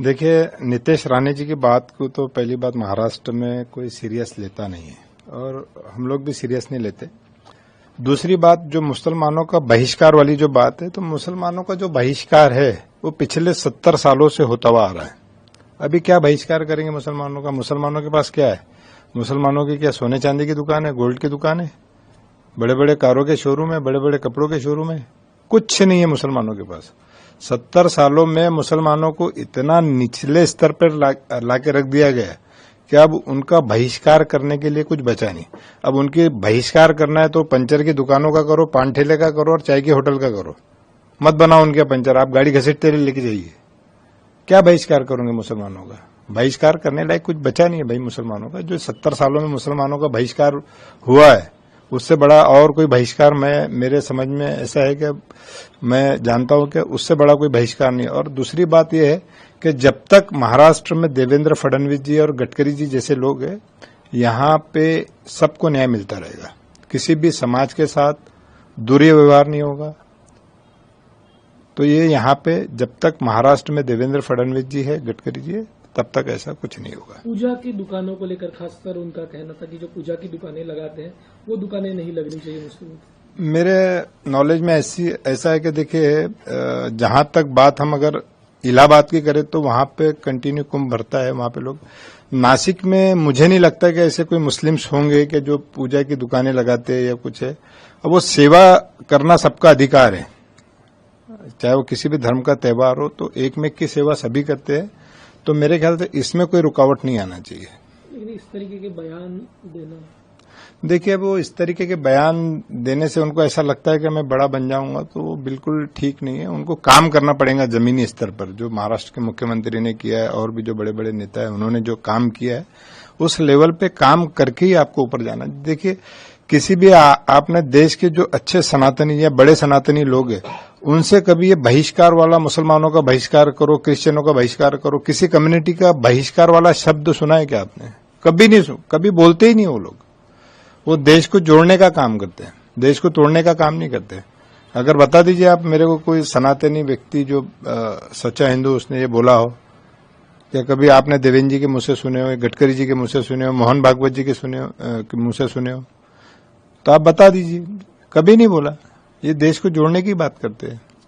देखिए, नीतेश राणे जी की बात को तो पहली बात महाराष्ट्र में कोई सीरियस लेता नहीं है और हम लोग भी सीरियस नहीं लेते। दूसरी बात, जो मुसलमानों का बहिष्कार वाली जो बात है, तो मुसलमानों का जो बहिष्कार है वो पिछले 70 सालों से होता हुआ आ रहा है। अभी क्या बहिष्कार करेंगे मुसलमानों का? मुसलमानों के पास क्या है? मुसलमानों की क्या सोने चांदी की दुकान है, गोल्ड की दुकान है, बड़े बड़े कारों के शोरूम है, बड़े बड़े कपड़ों के शोरूम है? कुछ नहीं है मुसलमानों के पास। 70 सालों में मुसलमानों को इतना निचले स्तर पर लाके रख दिया गया कि अब उनका बहिष्कार करने के लिए कुछ बचा नहीं। अब उनके बहिष्कार करना है तो पंचर की दुकानों का करो, पान ठेले का करो और चाय के होटल का करो। मत बनाओ उनके पंचर, आप गाड़ी घसीटते लेके जाइए। क्या बहिष्कार करोगे मुसलमानों का? बहिष्कार करने लायक कुछ बचा नहीं है भाई मुसलमानों का। जो 70 सालों में मुसलमानों का बहिष्कार हुआ है, उससे बड़ा और कोई बहिष्कार मेरे समझ में ऐसा है कि मैं जानता हूं कि उससे बड़ा कोई बहिष्कार नहीं। और दूसरी बात यह है कि जब तक महाराष्ट्र में देवेंद्र फडणवीस जी और गडकरी जी जैसे लोग हैं, यहां पे सबको न्याय मिलता रहेगा। किसी भी समाज के साथ दुर्व्यवहार नहीं होगा। तो ये यहाँ पे जब तक महाराष्ट्र में देवेंद्र फडणवीस जी है, गडकरी जी है, तब तक ऐसा कुछ नहीं होगा। पूजा की दुकानों को लेकर खासकर उनका कहना था कि जो पूजा की दुकानें लगाते हैं वो दुकानें नहीं लगनी चाहिए मुस्लिम। मेरे नॉलेज में ऐसा है कि देखिए, जहां तक बात हम अगर इलाहाबाद की करें तो वहां पे कंटिन्यू कुंभ भरता है, वहां पे लोग। नासिक में मुझे नहीं लगता कि ऐसे कोई मुस्लिम्स होंगे कि जो पूजा की दुकानें लगाते हैं या कुछ है। अब वो सेवा करना सबका अधिकार है, चाहे वो किसी भी धर्म का त्योहार हो, तो एक में की सेवा सभी करते हैं। तो मेरे ख्याल से इसमें कोई रुकावट नहीं आना चाहिए। लेकिन इस तरीके के बयान देना, देखिए, वो इस तरीके के बयान देने से उनको ऐसा लगता है कि मैं बड़ा बन जाऊंगा, तो वो बिल्कुल ठीक नहीं है। उनको काम करना पड़ेगा जमीनी स्तर पर। जो महाराष्ट्र के मुख्यमंत्री ने किया है और भी जो बड़े बड़े नेता है उन्होंने जो काम किया है, उस लेवल पे काम करके ही आपको ऊपर जाना। देखिए, किसी भी आपने देश के जो अच्छे सनातनी या बड़े सनातनी लोग हैं, उनसे कभी ये बहिष्कार वाला, मुसलमानों का बहिष्कार करो, क्रिश्चियनों का बहिष्कार करो, किसी कम्युनिटी का बहिष्कार वाला शब्द सुना है क्या आपने? कभी नहीं कभी बोलते ही नहीं वो लोग। वो देश को जोड़ने का काम करते हैं, देश को तोड़ने का काम नहीं करते। अगर बता दीजिए आप मेरे को कोई सनातनी व्यक्ति जो सच्चा हिंदू, उसने ये बोला हो, या कभी आपने देवेंद्र जी के मुंह से सुने हो, गडकरी जी के मुंह से सुने हो, मोहन भागवत जी के मुंह से सुने हो, तो आप बता दीजिए। कभी नहीं बोला। ये देश को जोड़ने की बात करते हैं।